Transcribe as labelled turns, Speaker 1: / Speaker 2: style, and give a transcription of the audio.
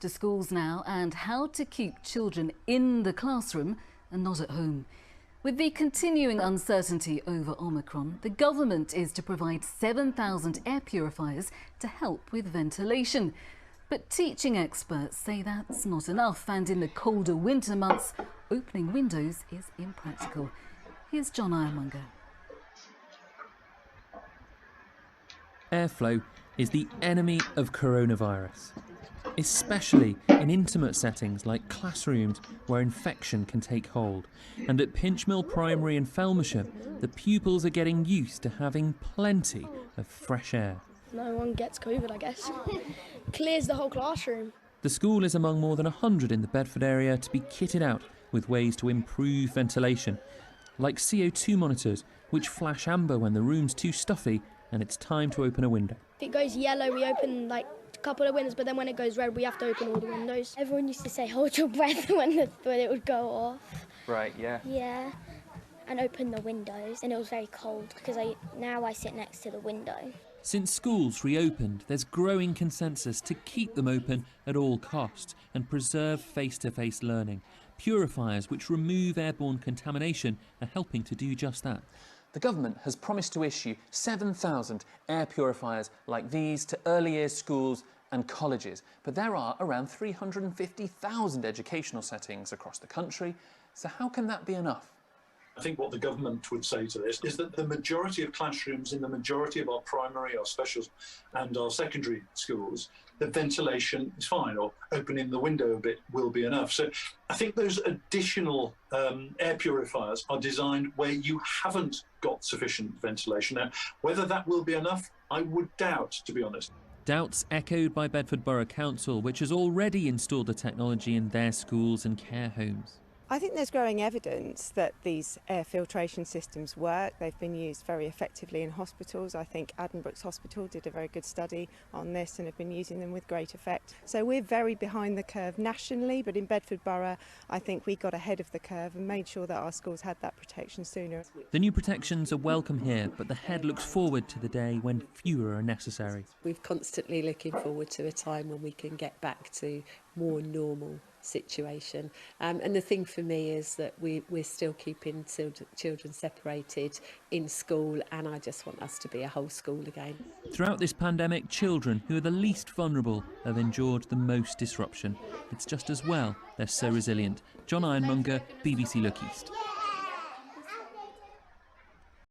Speaker 1: To schools now, and how to keep children in the classroom and not at home. With the continuing uncertainty over Omicron, the government is to provide 7,000 air purifiers to help with ventilation. But teaching experts say that's not enough, and in the colder winter months, opening windows is impractical. Here's John Ironmonger.
Speaker 2: Airflow is the enemy of coronavirus, especially in intimate settings like classrooms where infection can take hold. And at Pinchmill Primary in Felmersham, the pupils are getting used to having plenty of fresh air.
Speaker 3: No one gets COVID, I guess. Clears the whole classroom.
Speaker 2: The school is among more than 100 in the Bedford area to be kitted out with ways to improve ventilation, like CO2 monitors, which flash amber when the room's too stuffy and it's time to open a window.
Speaker 3: If it goes yellow, we open like a couple of windows, but then when it goes red, we have to open all the windows. Everyone used to say, hold your breath when it would go off.
Speaker 2: Right, yeah.
Speaker 4: Yeah, and open the windows, and it was very cold because now I sit next to the window.
Speaker 2: Since schools reopened, there's growing consensus to keep them open at all costs and preserve face-to-face learning. Purifiers, which remove airborne contamination, are helping to do just that. The government has promised to issue 7,000 air purifiers like these to early years schools and colleges. But there are around 350,000 educational settings across the country. So how can that be enough?
Speaker 5: I think what the government would say to this is that the majority of classrooms in the majority of our primary, our specials and our secondary schools, the ventilation is fine, or opening the window a bit will be enough. So I think those additional air purifiers are designed where you haven't got sufficient ventilation. Now, whether that will be enough, I would doubt, to be honest.
Speaker 2: Doubts echoed by Bedford Borough Council, which has already installed the technology in their schools and care homes.
Speaker 6: I think there's growing evidence that these air filtration systems work. They've been used very effectively in hospitals. I think Addenbrooke's Hospital did a very good study on this and have been using them with great effect. So we're very behind the curve nationally, but in Bedford Borough, I think we got ahead of the curve and made sure that our schools had that protection sooner.
Speaker 2: The new protections are welcome here, but the head looks forward to the day when fewer are necessary.
Speaker 7: We're constantly looking forward to a time when we can get back to more normal situation, and the thing for me is that we're still keeping children separated in school, and I just want us to be a whole school again.
Speaker 2: Throughout this pandemic, children who are the least vulnerable have endured the most disruption. It's just as well they're so resilient. John Ironmonger, BBC Look East.